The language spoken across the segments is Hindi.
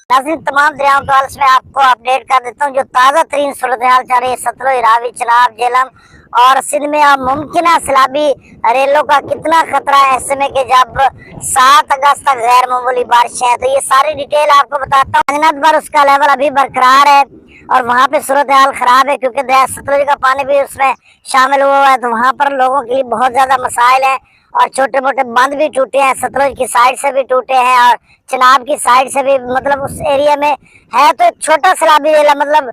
नाज़रीन, तमाम दरियाओं के हवाले से मैं आपको अपडेट कर देता हूँ जो ताज़ा तरीन सूरत हाल चल रही है सतलुज, रावी, चनाब, झेलम और सिंध में अब मुमकिन सैलाबी रेलों का कितना खतरा है ऐसे में कि जब 7 अगस्त तक गैर मामूली बारिश है। तो ये सारी डिटेल आपको बताता हूँ। जन्नत पर उसका लेवल अभी बरकरार है और वहाँ पे सूरत हाल खराब है क्योंकि दरिया सतलुज का पानी भी उसमें शामिल हुआ है। तो वहाँ पर लोगों के लिए बहुत ज्यादा मसाइल है और छोटे मोटे बंद भी टूटे हैं, सतलुज की साइड से भी टूटे हैं और चनाब की साइड से भी। मतलब उस एरिया में है तो एक छोटा सैलाबी रेला, मतलब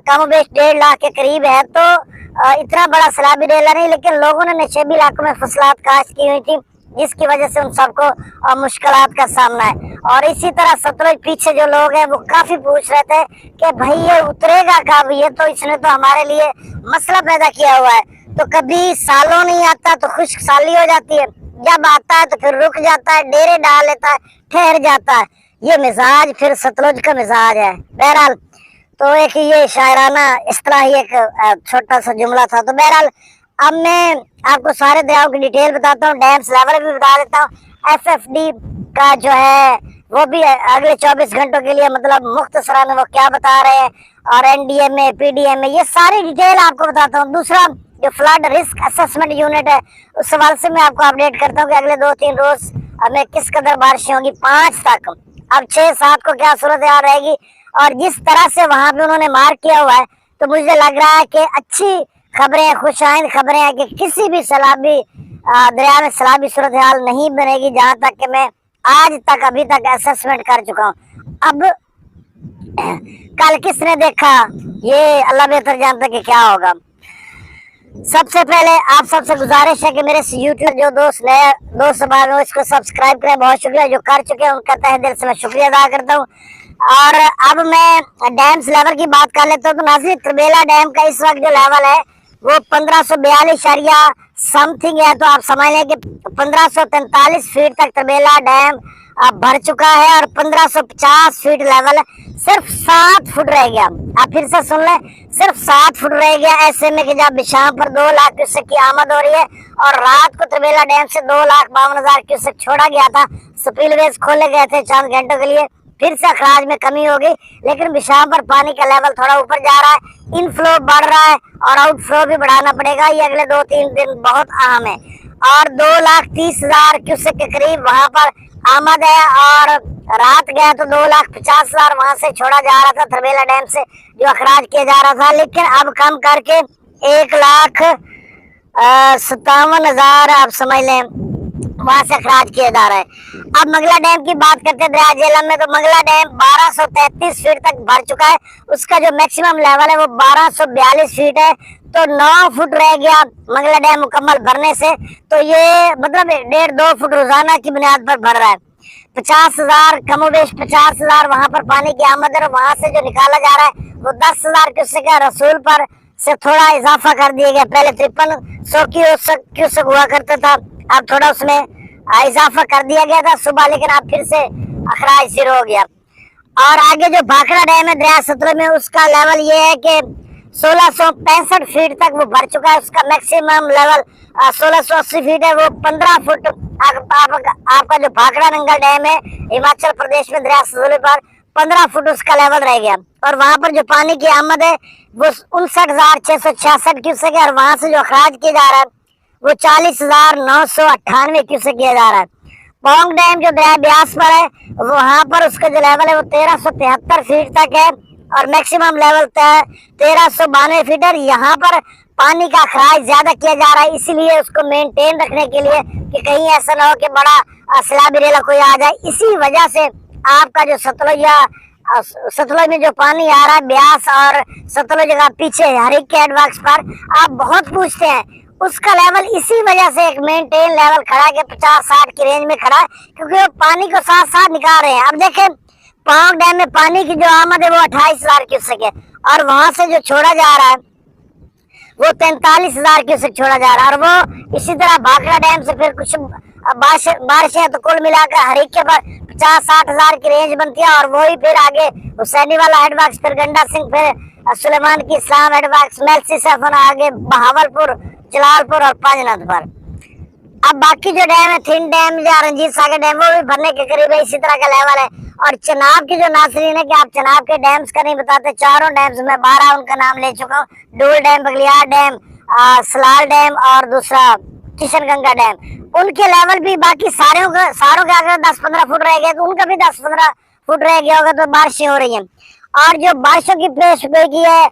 कम बेश 1.5 लाख के करीब है। तो इतना बड़ा सैलाबी रेला नहीं, लेकिन लोगों ने नशेबी इलाकों में फसलात काश्त की हुई थी जिसकी वजह से उन सबको मुश्किलात का सामना है। और इसी तरह सतलुज पीछे जो लोग हैं वो काफी पूछ रहे थे कि भाई ये उतरेगा कब, ये तो इसने तो हमारे लिए मसला पैदा किया हुआ है। तो कभी सालों नहीं आता तो खुश्क साली हो जाती है, जब आता है तो फिर रुक जाता है, डेरे डाल लेता है, ठहर जाता है। ये मिजाज फिर सतलुज का मिजाज है। बहरहाल तो एक ये शायराना इस तरह ही एक छोटा सा जुमला था। तो बहरहाल अब मैं आपको सारे दरियाओं की डिटेल बताता हूँ, डैम्स लेवल भी बता देता हूँ। FFD का जो है वो भी अगले 24 घंटों के लिए मतलब मुख्तसरान वो क्या बता रहे हैं और NDMA, PDMA ये सारी डिटेल आपको बताता हूँ। दूसरा जो फ्लड रिस्क असेसमेंट यूनिट है उस सवाल से मैं आपको अपडेट करता हूँ कि अगले 2-3 रोज हमें किस कदर बारिशें होंगी 5 तक। अब 6-7 को क्या सूरत हाल रहेगी और जिस तरह से वहां पे उन्होंने मार्क किया हुआ है तो मुझे लग रहा है कि अच्छी खबरें, खुशाइंद खबरें हैं कि किसी भी सैलाबी दरिया में सैलाबी सूरत हाल नहीं बनेगी, जहां तक कि मैं आज तक अभी तक असेसमेंट कर चुका हूँ। अब कल किसने देखा, ये अल्लाह बेहतर जानता कि क्या होगा। सबसे पहले आप सबसे गुजारिश है कि मेरे यूट्यूब जो नए दोस्त हैं इसको सब्सक्राइब करें। बहुत शुक्रिया जो कर चुके हैं, उनका तहे दिल से मैं शुक्रिया अदा करता हूँ। और अब मैं डैम्स लेवल की बात कर लेता हूँ। तो नाज़रीन, त्रिबेला डैम का इस वक्त जो लेवल है वो 1542 समथिंग है। तो आप समझ लें कि 1543 फीट तक त्रिबेला डैम अब भर चुका है और 1550 फीट लेवल है। सिर्फ 7 फुट रह गया। आप फिर से सुन लें, सिर्फ 7 फुट रह गया। ऐसे में कि जब शाम पर 2 लाख क्यूसेक की आमद हो रही है और रात को त्रिबेला डैम से 2,52,000 क्यूसेक छोड़ा गया था। स्पिलवेज खोले गए थे चंद घंटों के लिए, फिर से अखराज में कमी हो गई, लेकिन विशाम पर पानी का लेवल थोड़ा ऊपर जा रहा है, इनफ्लो बढ़ रहा है और आउटफ्लो भी बढ़ाना पड़ेगा। ये अगले 2-3 दिन बहुत अहम है। और 2,30,000 क्यूसेक के करीब वहां पर आमद है और रात गया तो 2,50,000 वहां से छोड़ा जा रहा था त्रिबेला डैम से जो अखराज किया जा रहा था, लेकिन अब कम करके 1,57,000 आप समझ लें वहां से अखराज किया जा रहा है। अब मंगला डैम की बात करते हैं दरिया झेलम में, तो मंगला डैम 1233 फीट तक भर चुका है। उसका जो मैक्सिमम लेवल है वो 1242 फीट है। तो 9 फुट रह गया मंगला डैम मुकम्मल भरने से। तो ये मतलब 1.5-2 फुट रोजाना की बुनियाद पर भर रहा है। 50,000 कमोबेश 50,000 वहां पर पानी की आमद है। वहां से जो निकाला जा रहा है वो 10,000 क्यूसेक का रसूल पर से थोड़ा इजाफा कर दिया गया। पहले 5300 क्यूसेक हुआ करता था, अब थोड़ा उसमें इजाफा कर दिया गया था सुबह, लेकिन अब फिर से अखराज शुरू हो गया। और आगे जो भाखड़ा डैम है दरिया सतलुज में, उसका लेवल ये है कि 1665 फीट तक वो भर चुका है। उसका मैक्सिमम लेवल 1680 फीट है। वो 15 फुट आपका जो भाखड़ा नंगल डैम है हिमाचल प्रदेश में दरिया सतलुज पर 15 फुट उसका लेवल रह गया। और वहां पर जो पानी की आमद है वो 59,666 क्यूसेक है और वहां से जो अखराज किया जा रहा है वो 40,998 क्यूसेक किया जा रहा है। पोंग डैम जो दरिया ब्यास पर है वहां पर उसका जो लेवल है वो 1373 फीट तक है और मैक्सिमम लेवल 1392 फीट है। यहाँ पर पानी का अखराज ज्यादा किया जा रहा है, इसीलिए उसको मेंटेन रखने के लिए कि कहीं ऐसा ना हो कि बड़ा सैलाबी रेला कोई आ जाए। इसी वजह से आपका जो सतलुज में जो पानी आ रहा है ब्यास और सतलुज का पीछे हरिक के एडवर्क्स पर आप बहुत पूछते हैं, उसका लेवल इसी वजह से एक मेंटेन लेवल खड़ा है कि 50-60 की रेंज में खड़ा है, क्योंकि वो पानी को साथ साथ निकाल रहे हैं। अब देखें पोंग डैम में पानी की जो आमद है वो 28,000 क्यूसेक है और वहां से जो छोड़ा जा रहा है वो 43,000 क्यूसेक छोड़ा जा रहा है। और वो इसी तरह भाखड़ा डैम से फिर कुछ बारिशें तो कुल मिलाकर हरिक के पर 50-60,000 की रेंज बनती है। और वही फिर आगे हुसैनी वाला हेडवर्क्स, फिर गंडा सिंह, फिर सुलेमान की इस्लाम हेडवर्क्स, मेलसी सफन, आगे बहावलपुर, जलालपुर और पांचनाथ पर। अब बाकी जो डैम है, थिन डैम या रंजीत सागर डैम, वो भी भरने के करीब है, इसी तरह का लेवल है। और चनाब की जो नाजरीन है कि आप चनाब के डैम्स का नहीं बताते, चारों डैम्स में 12 उनका नाम ले चुका हूँ। Dul dam, Baglihar dam, Salal dam और दूसरा किशनगंगा डैम, उनके लेवल भी बाकी सारों के अगर 10-15 फुट रह गए तो उनका भी 10-15 फुट रह गया होगा। तो बारिशें हो रही हैं। और जो बारिशों की पेश गोई की है,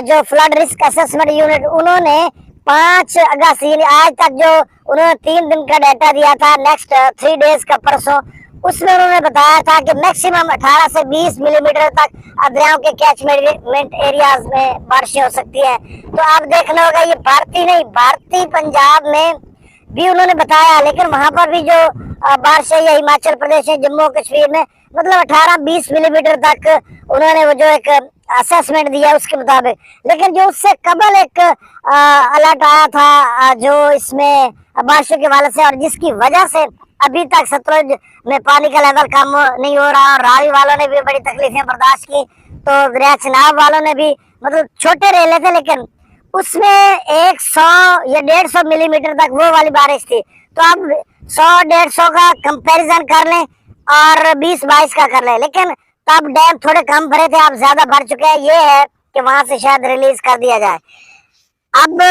जो फ्लड रिस्क असेसमेंट यूनिट, उन्होंने 5 अगस्त यानी आज तक जो उन्होंने 3 दिन का डाटा दिया था, नेक्स्ट 3 डेज का परसों, उसमें उन्होंने बताया था कि मैक्सिमम 18 से 20 मिलीमीटर तक दरियाओं के कैचमेंट एरियाज में बारिशें हो सकती है। तो आप देखना होगा, ये भारतीय नहीं, भारतीय पंजाब में भी उन्होंने बताया, लेकिन वहां पर भी जो बारिश है, हिमाचल प्रदेश है, जम्मू कश्मीर में मतलब 18-20 मिलीमीटर तक उन्होंने वो जो एक असेसमेंट दिया उसके मुताबिक। लेकिन जो उससे कबल एक अलर्ट आया था जो इसमें बारिशों के वाले से, और जिसकी वजह से अभी तक सतलुज में पानी का लेवल कम नहीं हो रहा, और रावी वालों ने भी बड़ी तकलीफें बर्दाश्त की, तो दरिया चिनाब वालों ने भी मतलब छोटे रेले थे, लेकिन उसमें 100 या 150 मिलीमीटर तक वो वाली बारिश थी। तो अब 100-150 का कंपैरिजन कर लें और 20-22 का कर लें, लेकिन तब डैम थोड़े कम भरे थे, अब ज्यादा भर चुके हैं। ये है कि वहां से शायद रिलीज कर दिया जाए। अब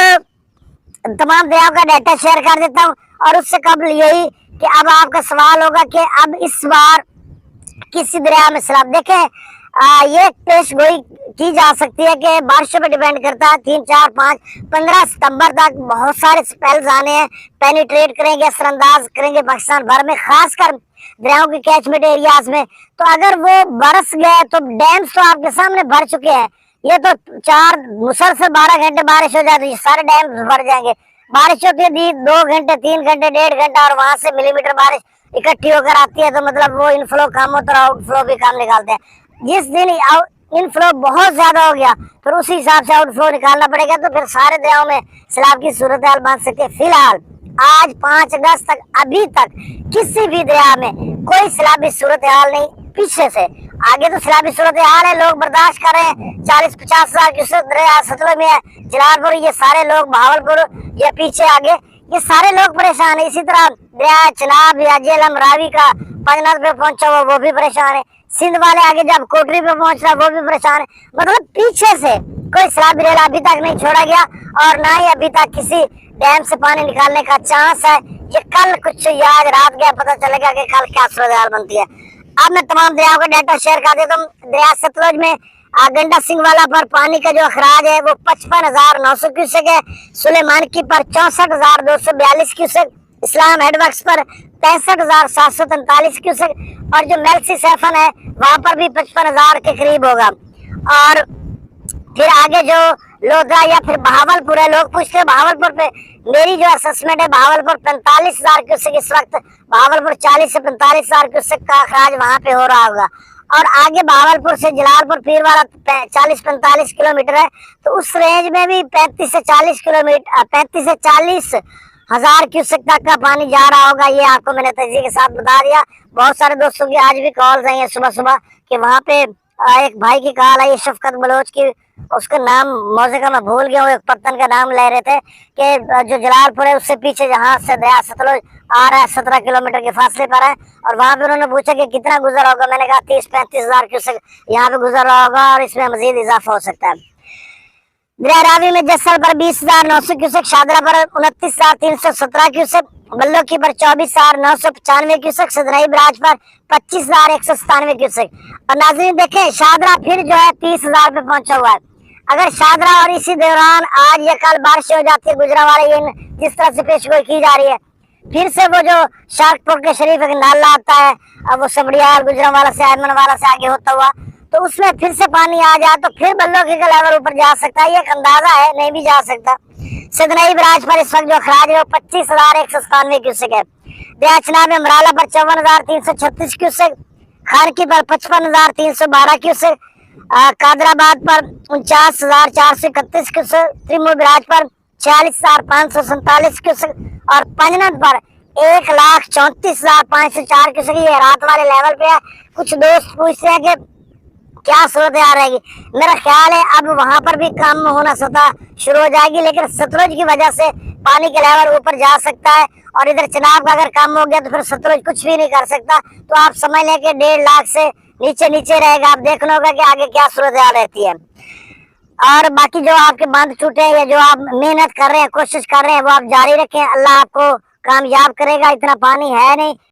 तमाम दरियाओं का डाटा शेयर कर देता हूँ, और उससे कबल यही कि अब आपका सवाल होगा कि अब इस बार किसी दरिया में सैलाब, देखें ये पेश गोई की जा सकती है कि बारिशों पे डिपेंड करता है। 3, 4, 5, 15 सितंबर तक बहुत सारे स्पेल्स आने हैं, पेनिट्रेट करेंगे, असरअंदाज करेंगे पाकिस्तान भर में, खासकर दरियाओं के कैचमेंट एरियाज में। तो अगर वो बरस गए तो डैम्स तो आपके सामने भर चुके हैं, ये तो 4 मुसलसल 12 घंटे बारिश हो जाए तो ये सारे डैम्स भर जाएंगे। बारिश होती है 2 घंटे, 3 घंटे, 1.5 घंटा, और वहां से मिलीमीटर बारिश इकट्ठी होकर आती है, तो मतलब वो इनफ्लो कम होता है, आउटफ्लो भी कम निकालते हैं। जिस दिन इनफ्लो बहुत ज्यादा हो गया फिर उसी हिसाब से आउटफ्लो निकालना पड़ेगा, तो फिर सारे दरियाओं में सैलाब की सूरत हाल बन सकती है। फिलहाल आज 5 अगस्त तक अभी तक किसी भी दरिया में कोई सैलाबी सूरत हाल नहीं। पीछे से आगे तो सैलाबी सूरत हाल है, लोग बर्दाश्त कर रहे हैं, 40-50 हजार क्यूसेक दरिया सतलुज में है, जलालपुर, ये सारे लोग, भावलपुर, ये पीछे आगे, ये सारे लोग परेशान है। इसी तरह दरिया चिनाब या झेलम, रावी का पंजनाथ पे पहुंचा हुआ वो भी परेशान है, सिंध वाले आगे जब कोटरी पे पहुंच रहा वो भी परेशान है। मतलब पीछे से कोई सैलाबी रेला अभी तक नहीं छोड़ा गया, और ना ही अभी तक किसी डैम से पानी निकालने का चांस है। ये कल कुछ या आज रात गया पता चलेगा कि कल क्या सूरत हाल बनती है। अब मैं तमाम दरियाओं का डाटा शेयर कर देता हूँ। दरिया सतलुज में गंडा सिंह वाला पर पानी का जो अखराज है वो 55,900 क्यूसेक है, सुलेमानकी पर 64,242 क्यूसेक, इस्लाम हेडवर्क्स पर 65,743 क्यूसेक, और जो मेल्सी सैफन है वहां पर भी 55,000 के करीब होगा। और फिर आगे जो लोधा या फिर बहावलपुर है, लोग पूछते हैं बहावलपुर पे, मेरी जो असेसमेंट है बहावलपुर 45,000 क्यूसेक इस वक्त, बहावलपुर 40 से 45,000 क्यूसेक का अखराज वहां पे हो रहा होगा। और आगे बहावलपुर से जलालपुर पीर वाला 40-45 किलोमीटर है, तो उस रेंज में भी 35 से 40 किलोमीटर 35 से 40 हजार क्यूसेक तक का पानी जा रहा होगा। ये आपको मैंने तेजी के साथ बता दिया। बहुत सारे दोस्तों की आज भी कॉल्स आई है सुबह सुबह कि वहाँ पे एक भाई की कॉल आई शफकत बलोच की, उसका नाम मौजे का मैं भूल गया हूँ, एक पत्तन का नाम ले रहे थे कि जो जलालपुर है उससे पीछे जहाँ से दरिया सतलुज आ रहा है 17 किलोमीटर के फासले पर है, और वहाँ पे उन्होंने पूछा कि कितना गुजरा होगा। मैंने कहा 30-35 हजार क्यूसेक यहाँ पे गुजर रहा होगा, और इसमें मजीद इजाफा हो सकता है। दरिया रावी में जस्सल पर 20,900 क्यूसेक, शादरा पर 29,317 क्यूसेक, बल्लो की पर 24,995 क्यूसेक, सदनई बराज पर 25,197 क्यूसेक। और नाज़रीन देखें शादरा फिर जो है 30,000 पे पहुंचा हुआ है। अगर शादरा और इसी दौरान आज या कल बारिश हो जाती है, गुजरांवाला ये जिस तरह से पेशगोई की जा रही है, फिर से वो जो शार्कपुर के शरीफ एक नाला आता है, अब वो सबड़ियाल गुजरांवाला से आयमनवाला से आगे होता हुआ, तो उसमें फिर से पानी आ जाए तो फिर बल्लो की का लेवल ऊपर जा सकता है। ये एक अंदाजा है, नहीं भी जा सकता। सदनई बराज पर इस वक्त जो खराज है वो 25,197 क्यूसेक है। दरिया चिनाब में मराला पर 54,336 क्यूसेक, खानकी पर 55,312 क्यूसेक, कादराबाद पर 49,431 क्यूसेक, त्रिमूर बराज पर 46,547 क्यूसेक, और पंजनद पर 1,34,504 क्यूसेक। ये रात वाले लेवल पे है। कुछ दोस्त पूछते हैं कि क्या सूरत आ रहेगी। मेरा ख्याल है अब वहां पर भी कम होना सतह शुरू हो जाएगी, लेकिन सतलुज की वजह से पानी के लेवल ऊपर जा सकता है। और इधर चिनाब का अगर काम हो गया तो फिर सतलुज कुछ भी नहीं कर सकता। तो आप समझ लें कि 1.5 लाख से नीचे नीचे रहेगा। आप देखना होगा कि आगे क्या सूरत हाल रहती है। और बाकी जो आपके बांध टूटे हैं या जो आप मेहनत कर रहे हैं, कोशिश कर रहे हैं, वो आप जारी रखें। अल्लाह आपको कामयाब करेगा। इतना पानी है नहीं